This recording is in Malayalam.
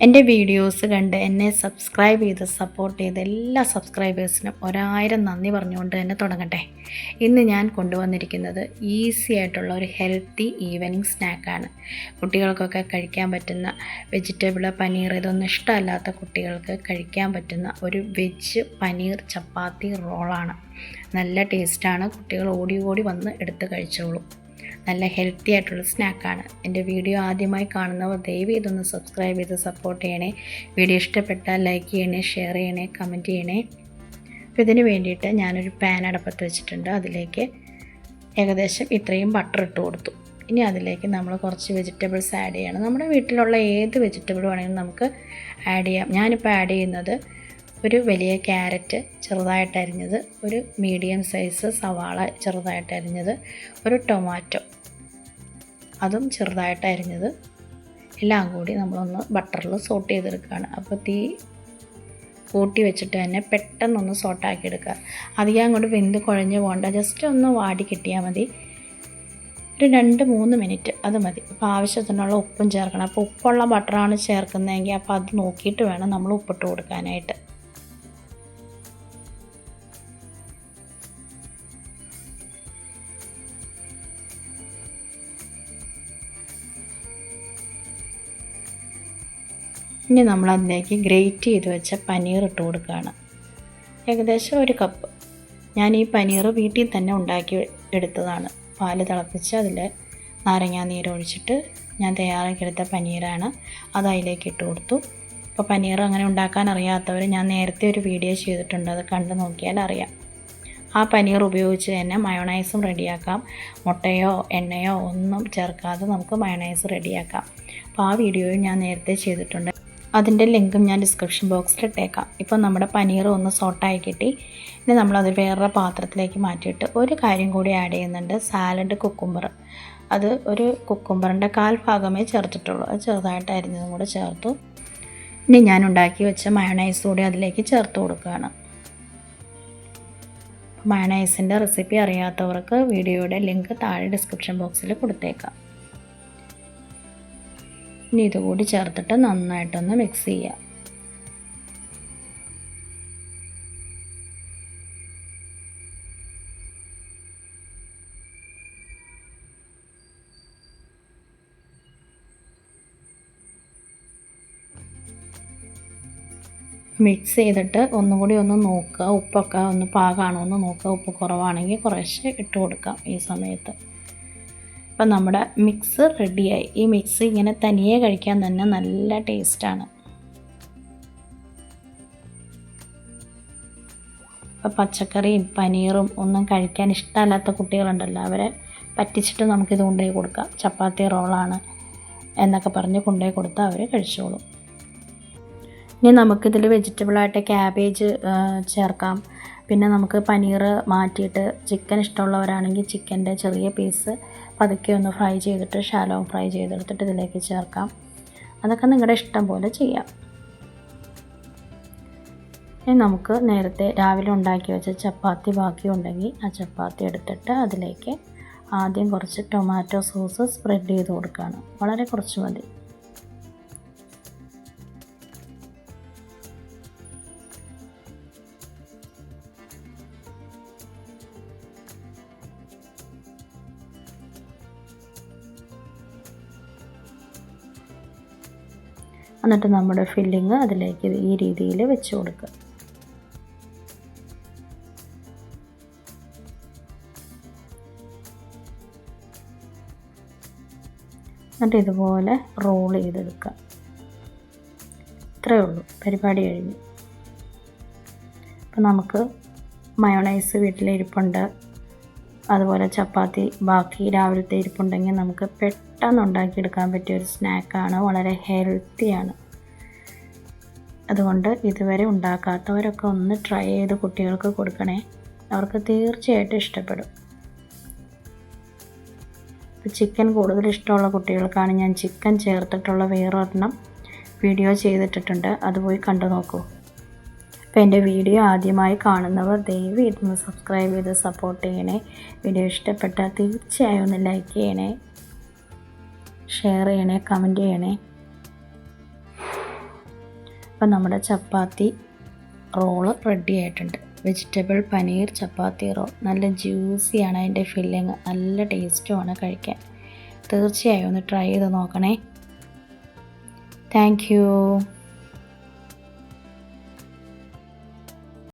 എൻ്റെ വീഡിയോസ് കണ്ട് എന്നെ സബ്സ്ക്രൈബ് ചെയ്ത് സപ്പോർട്ട് ചെയ്ത എല്ലാ സബ്സ്ക്രൈബേഴ്സിനും 1000 നന്ദി പറഞ്ഞുകൊണ്ട് തന്നെ തുടങ്ങട്ടെ. ഇന്ന് ഞാൻ കൊണ്ടുവന്നിരിക്കുന്നത് ഈസി ആയിട്ടുള്ള ഒരു ഹെൽത്തി ഈവനിങ് സ്നാക്കാണ്. കുട്ടികൾക്കൊക്കെ കഴിക്കാൻ പറ്റുന്ന വെജിറ്റബിൾ പനീർ ഇതൊന്നും ഇഷ്ടമല്ലാത്ത കുട്ടികൾക്ക് കഴിക്കാൻ പറ്റുന്ന ഒരു വെജ് പനീർ ചപ്പാത്തി റോളാണ്. നല്ല ടേസ്റ്റാണ്. കുട്ടികൾ ഓടി ഓടി വന്ന് എടുത്ത് കഴിച്ചോളും. നല്ല ഹെൽത്തി ആയിട്ടുള്ള സ്നാക്കാണ്. എൻ്റെ വീഡിയോ ആദ്യമായി കാണുന്നവർ ദയവ് ഇതൊന്ന് സബ്സ്ക്രൈബ് ചെയ്ത് സപ്പോർട്ട് ചെയ്യണേ. വീഡിയോ ഇഷ്ടപ്പെട്ടാൽ ലൈക്ക് ചെയ്യണേ, ഷെയർ ചെയ്യണേ, കമൻറ്റ് ചെയ്യണേ. അപ്പോൾ ഇതിന് വേണ്ടിയിട്ട് ഞാനൊരു പാൻ അടുപ്പത്ത് വെച്ചിട്ടുണ്ട്. അതിലേക്ക് ഏകദേശം ഇത്രയും ബട്ടർ ഇട്ട് കൊടുത്തു. ഇനി അതിലേക്ക് നമ്മൾ കുറച്ച് വെജിറ്റബിൾസ് ആഡ് ചെയ്യണം. നമ്മുടെ വീട്ടിലുള്ള ഏത് വെജിറ്റബിൾ വേണമെങ്കിലും നമുക്ക് ആഡ് ചെയ്യാം. ഞാനിപ്പോൾ ആഡ് ചെയ്യുന്നത് ഒരു വലിയ ക്യാരറ്റ് ചെറുതായിട്ട് അരിഞ്ഞത്, ഒരു മീഡിയം സൈസ് സവാള ചെറുതായിട്ട് അരിഞ്ഞത്, ഒരു ടൊമാറ്റോ അതും ചെറുതായിട്ട് അരിഞ്ഞത് എല്ലാം കൂടി നമ്മളൊന്ന് ബട്ടറിൽ സോട്ട് ചെയ്തെടുക്കുകയാണ്. അപ്പോൾ തീ കൂട്ടി വെച്ചിട്ട് തന്നെ പെട്ടെന്നൊന്ന് സോട്ടാക്കി എടുക്കുക. അധികം അങ്ങോട്ട് വെന്ത് കുഴഞ്ഞ് പോകണ്ട, ജസ്റ്റ് ഒന്ന് വാടി കിട്ടിയാൽ മതി. ഒരു 2-3 മിനിറ്റ് അത് മതി. അപ്പോൾ ആവശ്യത്തിനുള്ള ഉപ്പും ചേർക്കണം. അപ്പോൾ ഉപ്പുള്ള ബട്ടറാണ് ചേർക്കുന്നതെങ്കിൽ അപ്പോൾ അത് നോക്കിയിട്ട് വേണം നമ്മൾ ഉപ്പിട്ട് കൊടുക്കാനായിട്ട്. ഇനി നമ്മളതിലേക്ക് ഗ്രേറ്റ് ചെയ്ത് വെച്ച പനീർ ഇട്ട് കൊടുക്കുകയാണ്. ഏകദേശം 1 കപ്പ്. ഞാൻ ഈ പനീർ വീട്ടിൽ തന്നെ ഉണ്ടാക്കി എടുത്തതാണ്. പാല് തിളപ്പിച്ച് അതിൽ നാരങ്ങാ നീരൊഴിച്ചിട്ട് ഞാൻ തയ്യാറാക്കിയെടുത്ത പനീറാണ്. അത് അതിലേക്ക് ഇട്ട് കൊടുത്തു. അപ്പോൾ പനീർ അങ്ങനെ ഉണ്ടാക്കാൻ അറിയാത്തവർ ഞാൻ നേരത്തെ ഒരു വീഡിയോ ചെയ്തിട്ടുണ്ട്, അത് കണ്ടു നോക്കിയാൽ അറിയാം. ആ പനീർ ഉപയോഗിച്ച് തന്നെ മയോണൈസും റെഡിയാക്കാം. മുട്ടയോ എണ്ണയോ ഒന്നും ചേർക്കാതെ നമുക്ക് മയോണൈസ് റെഡിയാക്കാം. അപ്പോൾ ആ വീഡിയോയും ഞാൻ നേരത്തെ ചെയ്തിട്ടുണ്ട്. അതിൻ്റെ ലിങ്കും ഞാൻ ഡിസ്ക്രിപ്ഷൻ ബോക്സിൽ ഇട്ടേക്കാം. ഇപ്പോൾ നമ്മുടെ പനീർ ഒന്ന് സോട്ടായി കിട്ടി. ഇനി നമ്മളത് വേറൊരു പാത്രത്തിലേക്ക് മാറ്റിയിട്ട് ഒരു കാര്യം കൂടി ആഡ് ചെയ്യുന്നുണ്ട്. Salad cucumber. അത് ഒരു കുക്കുംബറിൻ്റെ 1/4 ഭാഗമേ ചേർത്തിട്ടുള്ളൂ. അത് ചെറുതായിട്ട് അരിഞ്ഞതും കൂടെ ചേർത്തു. ഇനി ഞാൻ ഉണ്ടാക്കി വെച്ച മയോണൈസ് കൂടി അതിലേക്ക് ചേർത്ത് കൊടുക്കുകയാണ്. മയോണൈസിൻ്റെ റെസിപ്പി അറിയാത്തവർക്ക് വീഡിയോയുടെ ലിങ്ക് താഴെ ഡിസ്ക്രിപ്ഷൻ ബോക്സിൽ കൊടുത്തേക്കാം. ഇനി ഇതുകൂടി ചേർത്തിട്ട് നന്നായിട്ടൊന്ന് മിക്സ് ചെയ്യുക. മിക്സ് ചെയ്തിട്ട് ഒന്നുകൂടി ഒന്ന് നോക്കുക, ഉപ്പൊക്കെ ഒന്ന് പാകമാണോ എന്ന് നോക്കുക. ഉപ്പ് കുറവാണെങ്കിൽ കുറേശ്ശെ ഇട്ട് കൊടുക്കാം ഈ സമയത്ത്. അപ്പം നമ്മുടെ മിക്സ് റെഡിയായി. ഈ മിക്സ് ഇങ്ങനെ തനിയെ കഴിക്കാൻ തന്നെ നല്ല ടേസ്റ്റാണ്. അപ്പോൾ പച്ചക്കറിയും പനീറും ഒന്നും കഴിക്കാൻ ഇഷ്ടമല്ലാത്ത കുട്ടികളുണ്ടല്ലോ, അവരെ പറ്റിച്ചിട്ട് നമുക്കിത് കൊണ്ടുപോയി കൊടുക്കാം. ചപ്പാത്തി റോളാണ് എന്നൊക്കെ പറഞ്ഞ് കൊണ്ടുപോയി കൊടുത്താൽ അവർ കഴിച്ചോളും. ഇനി നമുക്കിതിൽ വെജിറ്റബിളായിട്ട് ക്യാബേജ് ചേർക്കാം. പിന്നെ നമുക്ക് പനീർ മാറ്റിയിട്ട് ചിക്കൻ ഇഷ്ടമുള്ളവരാണെങ്കിൽ ചിക്കൻ്റെ ചെറിയ പീസ് പതുക്കെ ഒന്ന് ഫ്രൈ ചെയ്തിട്ട് ഷാലോ ഫ്രൈ ചെയ്തെടുത്തിട്ട് ഇതിലേക്ക് ചേർക്കാം. അതൊക്കെ നിങ്ങളുടെ ഇഷ്ടം പോലെ ചെയ്യാം. ഇനി നമുക്ക് നേരത്തെ രാവിലെ ഉണ്ടാക്കി വെച്ച ചപ്പാത്തി ബാക്കി ഉണ്ടെങ്കിൽ ആ ചപ്പാത്തി എടുത്തിട്ട് അതിലേക്ക് ആദ്യം കുറച്ച് ടൊമാറ്റോ സോസ് സ്പ്രെഡ് ചെയ്ത് കൊടുക്കുകയാണ്. വളരെ കുറച്ച് മതി. എന്നിട്ട് നമ്മുടെ ഫില്ലിങ് അതിലേക്ക് ഈ രീതിയിൽ വെച്ച് കൊടുക്കുക. എന്നിട്ട് ഇതുപോലെ റോൾ ചെയ്തെടുക്കുക. ഇത്രയേ ഉള്ളൂ, പരിപാടി കഴിഞ്ഞു. അപ്പം നമുക്ക് മയോണൈസ് വീട്ടിലിരിപ്പുണ്ട്, അതുപോലെ ചപ്പാത്തി ബാക്കി രാവിലത്തെ ഇരിപ്പുണ്ടെങ്കിൽ നമുക്ക് പെട്ടെന്ന് ഉണ്ടാക്കിയെടുക്കാൻ പറ്റിയൊരു സ്നാക്കാണ്. വളരെ ഹെൽത്തിയാണ്. അതുകൊണ്ട് ഇതുവരെ ഉണ്ടാക്കാത്തവരൊക്കെ ഒന്ന് ട്രൈ ചെയ്ത് കുട്ടികൾക്ക് കൊടുക്കണേ. അവർക്ക് തീർച്ചയായിട്ടും ഇഷ്ടപ്പെടും. ഇപ്പോൾ ചിക്കൻ കൂടുതൽ ഇഷ്ടമുള്ള കുട്ടികൾക്കാണ് ഞാൻ ചിക്കൻ ചേർത്തിട്ടുള്ള വേറൊരെണ്ണം വീഡിയോ ചെയ്തിട്ടിട്ടുണ്ട്, അത് പോയി കണ്ടു നോക്കൂ. അപ്പോൾ എൻ്റെ വീഡിയോ ആദ്യമായി കാണുന്നവർ ദയവ് ഇതൊന്ന് സബ്സ്ക്രൈബ് ചെയ്ത് സപ്പോർട്ട് ചെയ്യണേ. വീഡിയോ ഇഷ്ടപ്പെട്ടാൽ തീർച്ചയായും ഒന്ന് ലൈക്ക് ചെയ്യണേ, ഷെയർ ചെയ്യണേ, കമൻറ്റ് ചെയ്യണേ. ഇപ്പം നമ്മുടെ ചപ്പാത്തി റോള് റെഡി ആയിട്ടുണ്ട്. വെജിറ്റബിൾ പനീർ ചപ്പാത്തി റോൾ നല്ല ജ്യൂസിയാണ് അതിൻ്റെ ഫില്ലിങ്, നല്ല ടേസ്റ്റുമാണ് കഴിക്കാൻ. തീർച്ചയായും ഒന്ന് ട്രൈ ചെയ്ത് നോക്കണേ. Thank you.